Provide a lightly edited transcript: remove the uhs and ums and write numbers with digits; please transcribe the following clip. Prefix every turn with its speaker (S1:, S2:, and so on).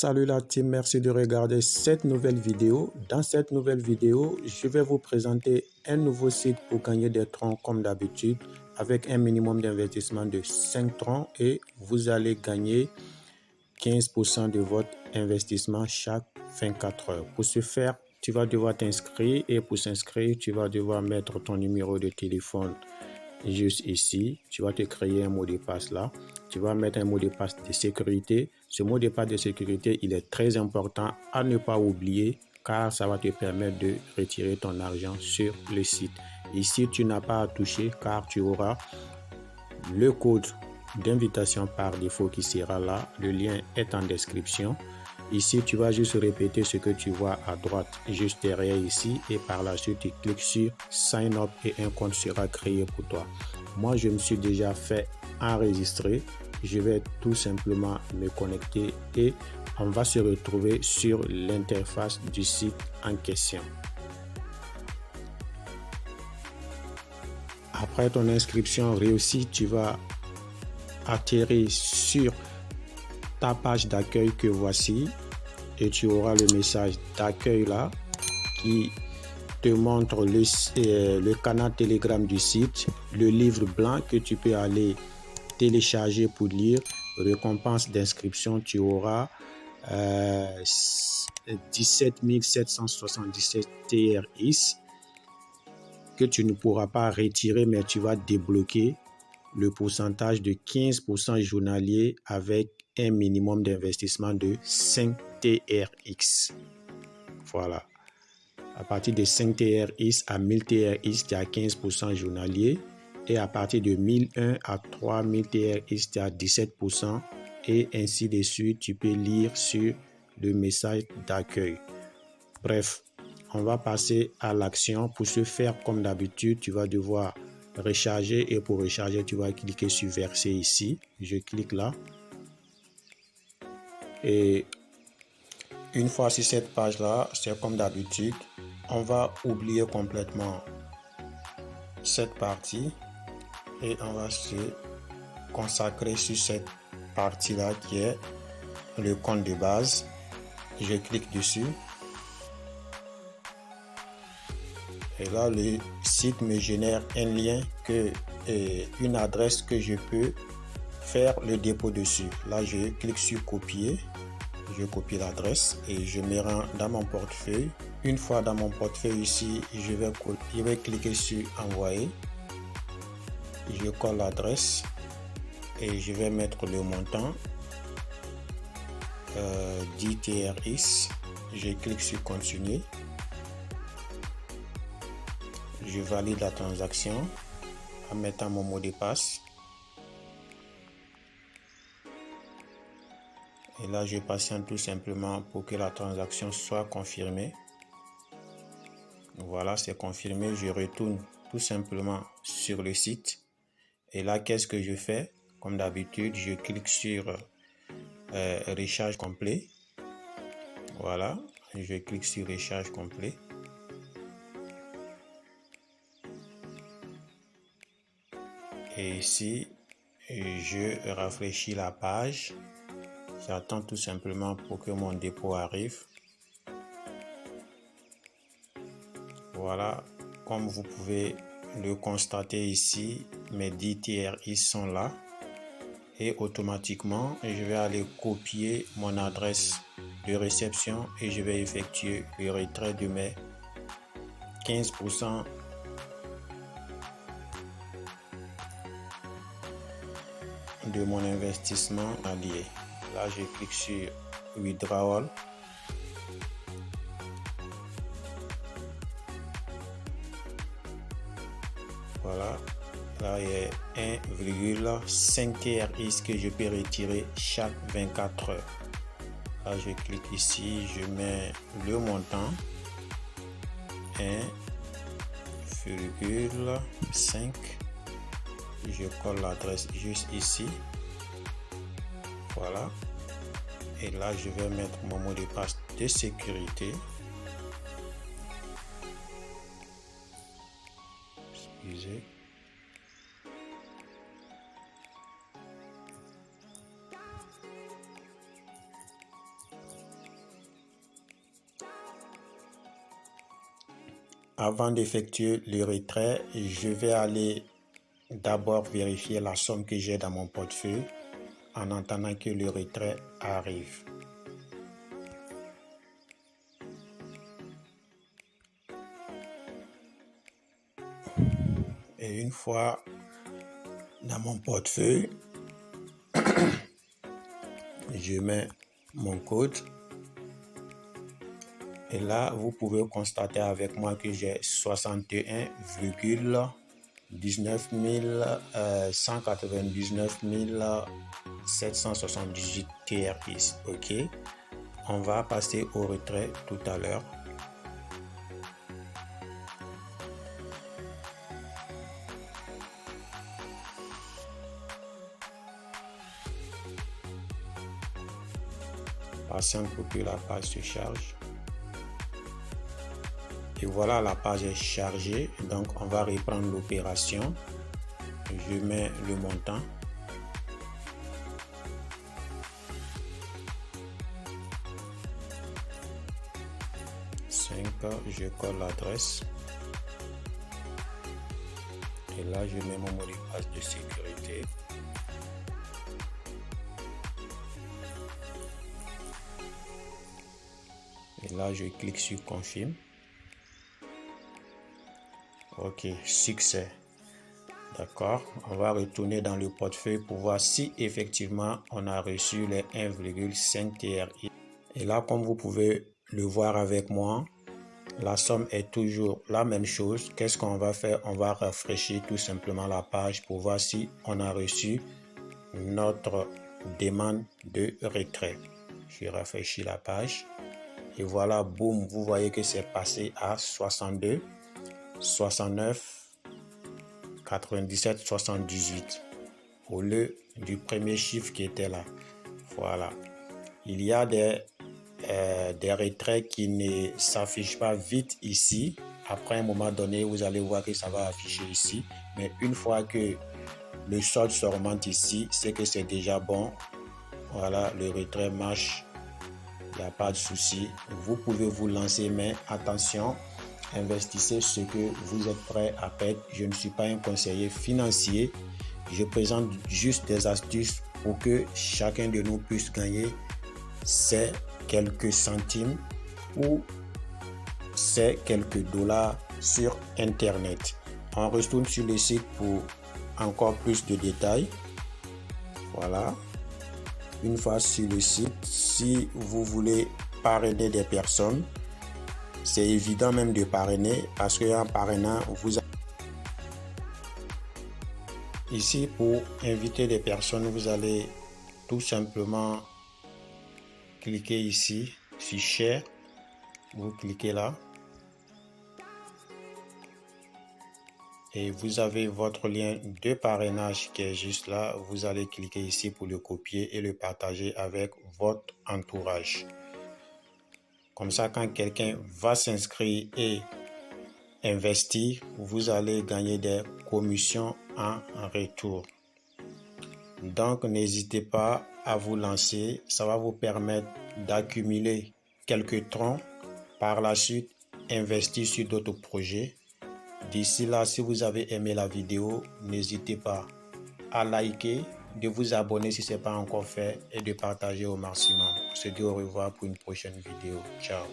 S1: Salut la team, merci de regarder cette nouvelle vidéo. Dans cette nouvelle vidéo, je vais vous présenter un nouveau site pour gagner des troncs comme d'habitude avec un minimum d'investissement de 5 troncs et vous allez gagner 15% de votre investissement chaque 24 heures. Pour ce faire, tu vas devoir t'inscrire et pour s'inscrire, tu vas devoir mettre ton numéro de téléphone juste ici. Tu vas te créer un mot de passe là. Tu vas mettre un mot de passe de sécurité. Ce mot de passe de sécurité, il est très important à ne pas oublier car ça va te permettre de retirer ton argent sur le site. Ici, tu n'as pas à toucher car tu auras le code d'invitation par défaut qui sera là. Le lien est en description. Ici, tu vas juste répéter ce que tu vois à droite, juste derrière ici. Et par la suite, tu cliques sur Sign Up et un compte sera créé pour toi. Moi, je me suis déjà fait enregistrer. Je vais tout simplement me connecter et on va se retrouver sur l'interface du site en question. Après ton inscription réussie, tu vas atterrir sur ta page d'accueil que voici et tu auras le message d'accueil là qui te montre le canal Telegram du site, le livre blanc que tu peux aller télécharger pour lire, récompense d'inscription, tu auras 17 777 TRX que tu ne pourras pas retirer mais tu vas débloquer le pourcentage de 15% journalier avec un minimum d'investissement de 5 TRX. Voilà. À partir de 5 TRX à 1000 TRX, tu as 15% journalier. Et à partir de 1001 à 3000 TRX, tu as 17%. Et ainsi de suite, tu peux lire sur le message d'accueil. Bref, on va passer à l'action. Pour ce faire, comme d'habitude, tu vas devoir recharger et pour recharger, tu vas cliquer sur verser ici. Je clique là. Et une fois sur cette page là, c'est comme d'habitude, on va oublier complètement cette partie et on va se consacrer sur cette partie là qui est le compte de base. Je clique dessus. Et là, le site me génère un lien une adresse que je peux faire le dépôt dessus. Là, je clique sur copier. Je copie l'adresse et je me rends dans mon portefeuille. Une fois dans mon portefeuille ici, je vais cliquer sur envoyer. Je colle l'adresse et je vais mettre le montant 10 TRX. Je clique sur continuer. Je valide la transaction en mettant mon mot de passe. Et là, je patiente tout simplement pour que la transaction soit confirmée. Voilà, c'est confirmé. Je retourne tout simplement sur le site. Et là, qu'est-ce que je fais? Comme d'habitude, je clique sur recharge complet. Voilà, je clique sur recharge complet. Et ici, je rafraîchis la page. J'attends tout simplement pour que mon dépôt arrive. Voilà, comme vous pouvez le constater ici, mes 10 TRX sont là. Et automatiquement, je vais aller copier mon adresse de réception et je vais effectuer le retrait de mes 15% de mon investissement allié. Là, je clique sur Withdrawal. Voilà. Là, il y a 1,5 TRX que je peux retirer chaque 24 heures. Là, je clique ici, je mets le montant 1,5. Je colle l'adresse juste ici. Voilà. Et là, je vais mettre mon mot de passe de sécurité. Excusez. Avant d'effectuer le retrait, je vais aller d'abord vérifier la somme que j'ai dans mon portefeuille en attendant que le retrait arrive. Et une fois dans mon portefeuille, je mets mon code. Et là, vous pouvez constater avec moi que j'ai 61,19 199 778 TRX. OK. On va passer au retrait tout à l'heure. Patiente pour que la page se charge. Et voilà, la page est chargée. Donc, on va reprendre l'opération. Je mets le montant. Je colle l'adresse. Et là, je mets mon mot de passe de sécurité. Et là, je clique sur confirme. OK, succès. D'accord, on va retourner dans le portefeuille pour voir si effectivement on a reçu les 1,5 TRX. Et là, comme vous pouvez le voir avec moi, la somme est toujours la même chose. Qu'est-ce qu'on va faire? On va rafraîchir tout simplement la page pour voir si on a reçu notre demande de retrait. Je rafraîchis la page. Et voilà, boum, vous voyez que c'est passé à 62, 69, 97, 78 au lieu du premier chiffre qui était là. Voilà. Il y a des retraits qui ne s'affichent pas vite ici. Après un moment donné, vous allez voir que ça va afficher ici. Mais une fois que le solde se remonte ici, c'est que c'est déjà bon. Voilà, le retrait marche. Il n'y a pas de souci. Vous pouvez vous lancer, mais attention, investissez ce que vous êtes prêt à perdre. Je ne suis pas un conseiller financier. Je présente juste des astuces pour que chacun de nous puisse gagner ces quelques centimes ou ces quelques dollars sur Internet. On retourne sur le site pour encore plus de détails. Voilà. Une fois sur le site, si vous voulez parrainer des personnes, c'est évident même de parrainer parce qu'en parrainant, vous avez... Ici, pour inviter des personnes, vous allez tout simplement cliquer ici sur Share. Vous cliquez là. Et vous avez votre lien de parrainage qui est juste là. Vous allez cliquer ici pour le copier et le partager avec votre entourage. Comme ça, quand quelqu'un va s'inscrire et investir, vous allez gagner des commissions en retour. Donc, n'hésitez pas à vous lancer. Ça va vous permettre d'accumuler quelques troncs. Par la suite, investir sur d'autres projets. D'ici là, si vous avez aimé la vidéo, n'hésitez pas à liker, de vous abonner si ce n'est pas encore fait et de partager au maximum. On se dit au revoir pour une prochaine vidéo. Ciao.